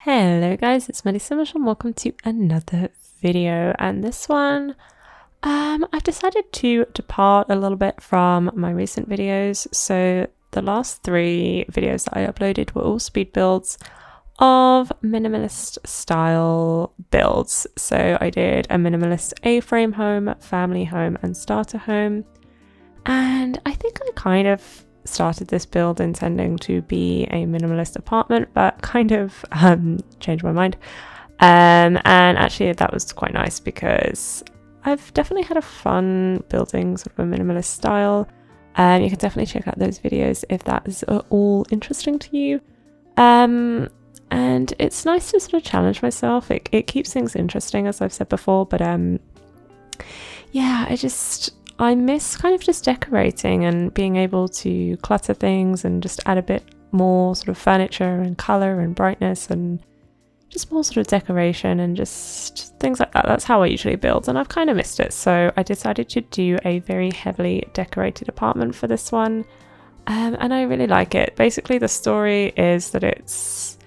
Hello guys, it's Melissa and welcome to another video, and this one I've decided to depart a little bit from my recent videos. So the last three videos that I uploaded were all speed builds of minimalist style builds. So I did a minimalist A-frame home, family home and starter home, and I think I kind of started this build intending to be a minimalist apartment, but kind of changed my mind. And actually that was quite nice because I've definitely had a fun building sort of a minimalist style. You can definitely check out those videos if that is all interesting to you. And it's nice to sort of challenge myself. It keeps things interesting, as I've said before, but yeah, I miss kind of just decorating and being able to clutter things and just add a bit more sort of furniture and colour and brightness and just more sort of decoration and just things like that. That's how I usually build, and I've kind of missed it. So I decided to do a very heavily decorated apartment for this one, and I really like it. Basically, the story is that it's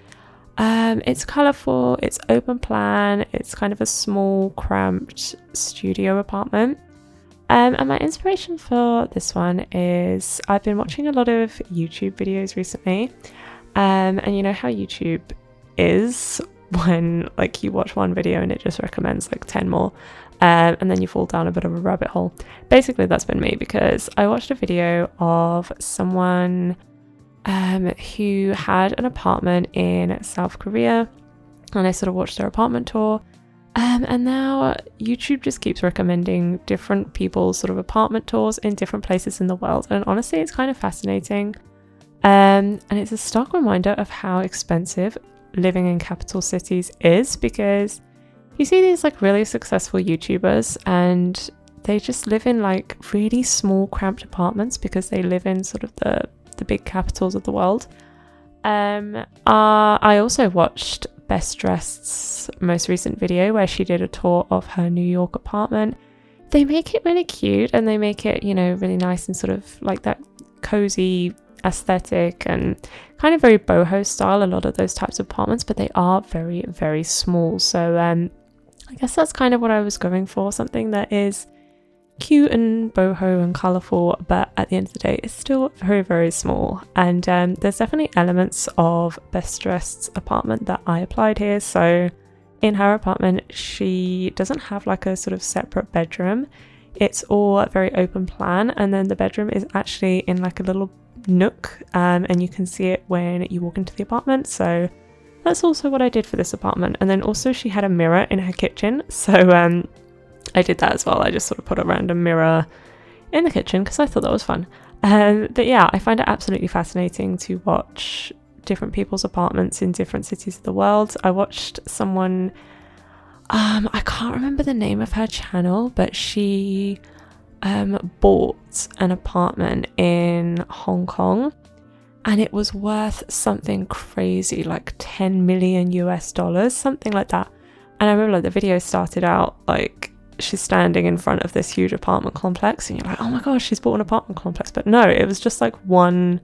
colourful, it's open plan, it's kind of a small, cramped studio apartment. And my inspiration for this one is I've been watching a lot of YouTube videos recently, and you know how YouTube is when like you watch one video and it just recommends like 10 more, and then you fall down a bit of a rabbit hole. Basically that's been me, because I watched a video of someone who had an apartment in South Korea, and I sort of watched their apartment tour. And now YouTube just keeps recommending different people's sort of apartment tours in different places in the world, and honestly it's kind of fascinating, and it's a stark reminder of how expensive living in capital cities is, because you see these like really successful YouTubers and they just live in like really small cramped apartments because they live in sort of the big capitals of the world. I also watched Best Dressed's most recent video where she did a tour of her New York apartment. They make it really cute and they make it, you know, really nice and sort of like that cozy aesthetic and kind of very boho style, a lot of those types of apartments, but they are very, very small. So I guess that's kind of what I was going for, something that is cute and boho and colourful, but at the end of the day it's still very, very small. And there's definitely elements of Best Dressed's apartment that I applied here. So in her apartment she doesn't have like a sort of separate bedroom, it's all very open plan, and then the bedroom is actually in like a little nook, and you can see it when you walk into the apartment. So that's also what I did for this apartment. And then also she had a mirror in her kitchen, so I did that as well. I just sort of put a random mirror in the kitchen because I thought that was fun. But yeah, I find it absolutely fascinating to watch different people's apartments in different cities of the world. I watched someone, I can't remember the name of her channel, but she bought an apartment in Hong Kong and it was worth something crazy, like 10 million US dollars, something like that. And I remember like the video started out like she's standing in front of this huge apartment complex and you're like, oh my gosh, she's bought an apartment complex. But no, it was just like one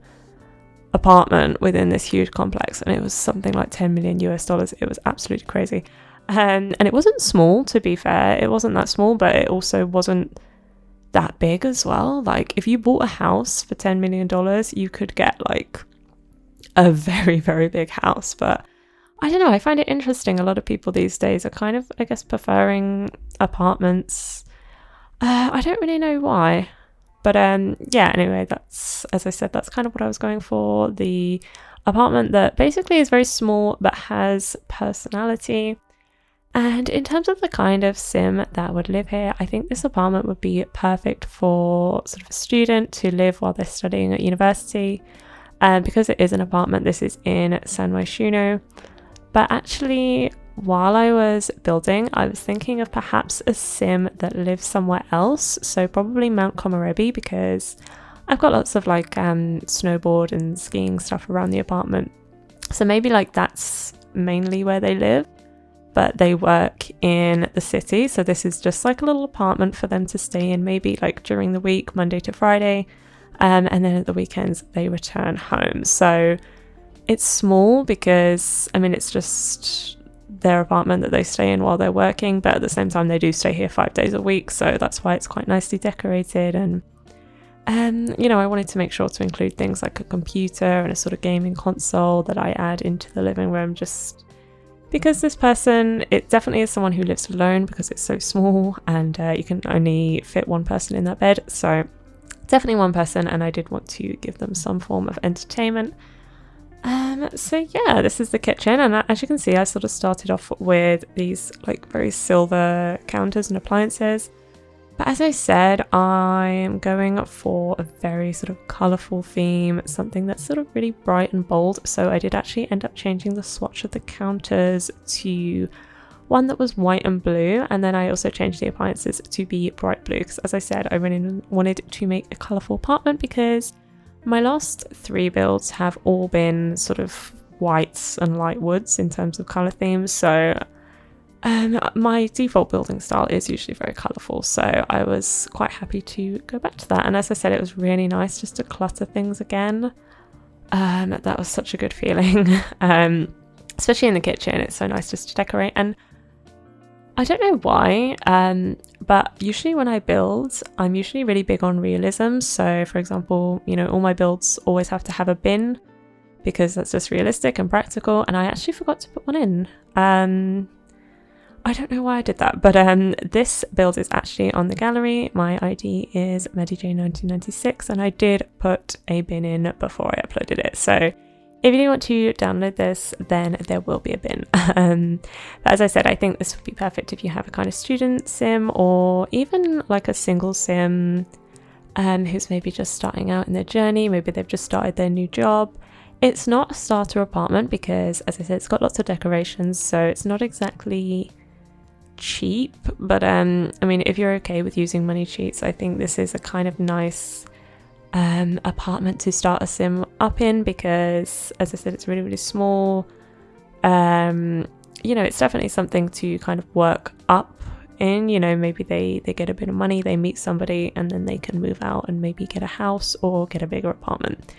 apartment within this huge complex and it was something like 10 million US dollars. It was absolutely crazy. And it wasn't small, to be fair. It wasn't that small, but it also wasn't that big as well. Like if you bought a house for $10 million, you could get like a very, very big house. But I don't know, I find it interesting. A lot of people these days are kind of, I guess, preferring apartments. I don't really know why. But yeah, anyway, that's, as I said, that's kind of what I was going for. The apartment that basically is very small but has personality. And in terms of the kind of sim that would live here, I think this apartment would be perfect for sort of a student to live while they're studying at university. Because it is an apartment, this is in San Myshuno. But actually, while I was building, I was thinking of perhaps a sim that lives somewhere else. So probably Mount Komorebi, because I've got lots of like snowboard and skiing stuff around the apartment. So maybe like that's mainly where they live, but they work in the city. So this is just like a little apartment for them to stay in, maybe like during the week, Monday to Friday. And then at the weekends, they return home. So it's small because, I mean, it's just their apartment that they stay in while they're working, but at the same time they do stay here 5 days a week, so that's why it's quite nicely decorated. And you know, I wanted to make sure to include things like a computer and a sort of gaming console that I add into the living room, just because this person, it definitely is someone who lives alone because it's so small, and you can only fit one person in that bed, so definitely one person, and I did want to give them some form of entertainment. So yeah, this is the kitchen, and as you can see, I sort of started off with these like very silver counters and appliances. But as I said, I'm going for a very sort of colourful theme, something that's sort of really bright and bold. So I did actually end up changing the swatch of the counters to one that was white and blue, and then I also changed the appliances to be bright blue because, as I said, I really wanted to make a colourful apartment because my last 3 builds have all been sort of whites and light woods in terms of colour themes. So my default building style is usually very colourful, so I was quite happy to go back to that. And as I said, it was really nice just to clutter things again. That was such a good feeling, especially in the kitchen. It's so nice just to decorate. And I don't know why, but usually when I build, I'm usually really big on realism. So for example, you know, all my builds always have to have a bin because that's just realistic and practical, and I actually forgot to put one in. I don't know why I did that, but this build is actually on the gallery. My ID is MediJ1996, and I did put a bin in before I uploaded it. So if you do want to download this, then there will be a bin. But as I said, I think this would be perfect if you have a kind of student sim, or even like a single sim who's maybe just starting out in their journey. Maybe they've just started their new job. It's not a starter apartment because, as I said, it's got lots of decorations, so it's not exactly cheap, but I mean, if you're okay with using money cheats, I think this is a kind of nice apartment to start a sim up in because, as I said, it's really, really small. You know, it's definitely something to kind of work up in. You know, maybe they get a bit of money, they meet somebody, and then they can move out and maybe get a house or get a bigger apartment.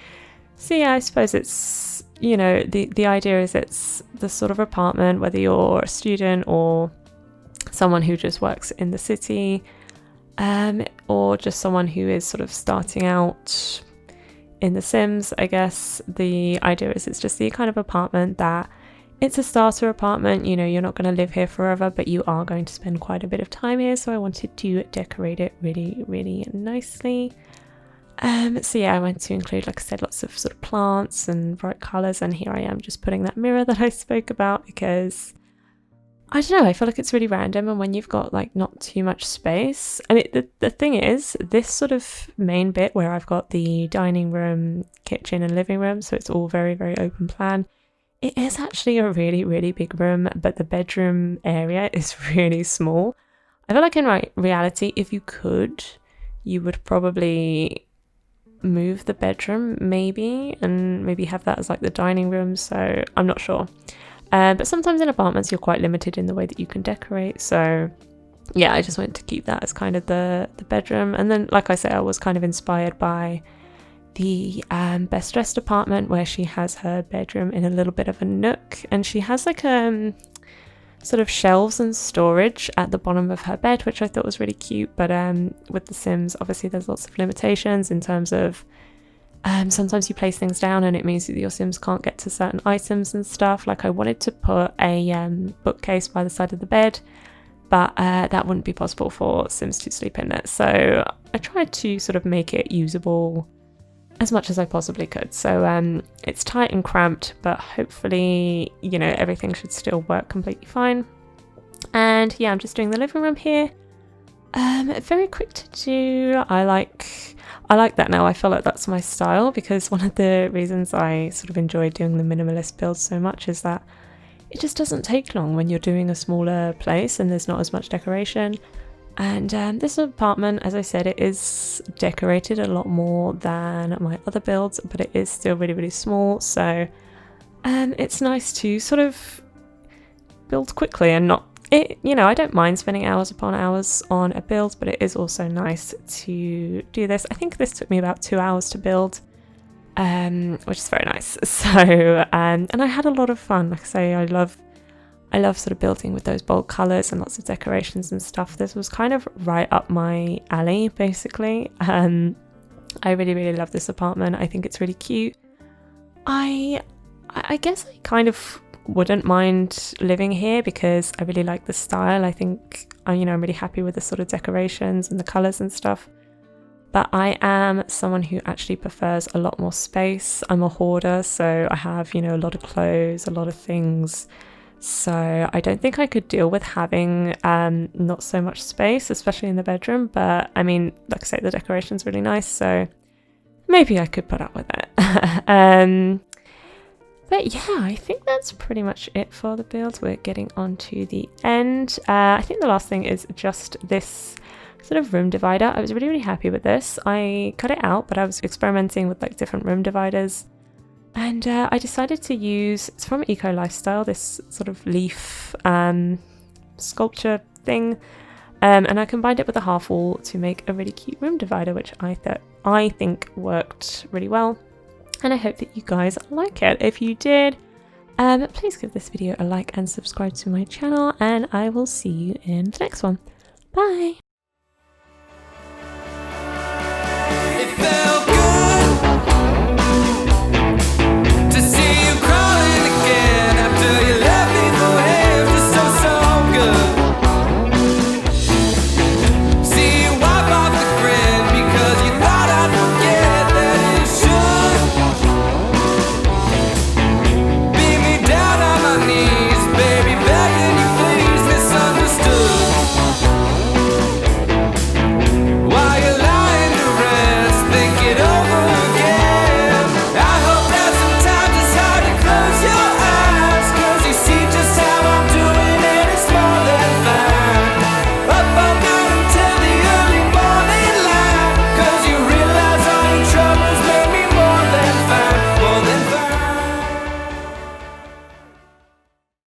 So yeah, I suppose it's, you know, the idea is it's the sort of apartment, whether you're a student or someone who just works in the city, or just someone who is sort of starting out in The Sims, I guess. The idea is it's just the kind of apartment that it's a starter apartment. You know, you're not going to live here forever, but you are going to spend quite a bit of time here, so I wanted to decorate it really, really nicely. So yeah, I went to include, like I said, lots of sort of plants and bright colours, and here I am just putting that mirror that I spoke about because I don't know, I feel like it's really random, and when you've got like not too much space, I mean, the thing is, this sort of main bit where I've got the dining room, kitchen and living room, so it's all very, very open plan, it is actually a really, really big room, but the bedroom area is really small. I feel like in reality, if you could, you would probably move the bedroom maybe, and maybe have that as like the dining room, so I'm not sure. But sometimes in apartments you're quite limited in the way that you can decorate, so yeah, I just wanted to keep that as kind of the bedroom. And then, like I say, I was kind of inspired by the Best Dressed apartment, where she has her bedroom in a little bit of a nook, and she has like sort of shelves and storage at the bottom of her bed, which I thought was really cute. But with The Sims, obviously there's lots of limitations in terms of sometimes you place things down and it means that your Sims can't get to certain items and stuff. Like, I wanted to put a bookcase by the side of the bed, but that wouldn't be possible for Sims to sleep in it. So I tried to sort of make it usable as much as I possibly could. So it's tight and cramped, but hopefully, you know, everything should still work completely fine. And yeah, I'm just doing the living room here. Very quick to do. I like that now. I feel like that's my style, because one of the reasons I sort of enjoy doing the minimalist builds so much is that it just doesn't take long when you're doing a smaller place and there's not as much decoration. And this apartment, as I said, it is decorated a lot more than my other builds, but it is still really, really small. So it's nice to sort of build quickly and not, you know, I don't mind spending hours upon hours on a build, but it is also nice to do this. I think this took me about 2 hours to build. which is very nice. So, and I had a lot of fun. Like I say, I love sort of building with those bold colours and lots of decorations and stuff. This was kind of right up my alley, basically. I really, really love this apartment. I think it's really cute. I guess I kind of wouldn't mind living here because I really like the style. I think, I'm really happy with the sort of decorations and the colours and stuff. But I am someone who actually prefers a lot more space. I'm a hoarder, so I have, a lot of clothes, a lot of things. So I don't think I could deal with having not so much space, especially in the bedroom. But I mean, like I say, the decoration's really nice, so maybe I could put up with it. But yeah, I think that's pretty much it for the build. We're getting on to the end. I think the last thing is just this sort of room divider. I was really, really happy with this. I cut it out, but I was experimenting with like different room dividers. And I decided to use, it's from Eco Lifestyle, this sort of leaf sculpture thing. And I combined it with a half wall to make a really cute room divider, which I think worked really well. And I hope that you guys like it. If you did, please give this video a like and subscribe to my channel, and I will see you in the next one. Bye!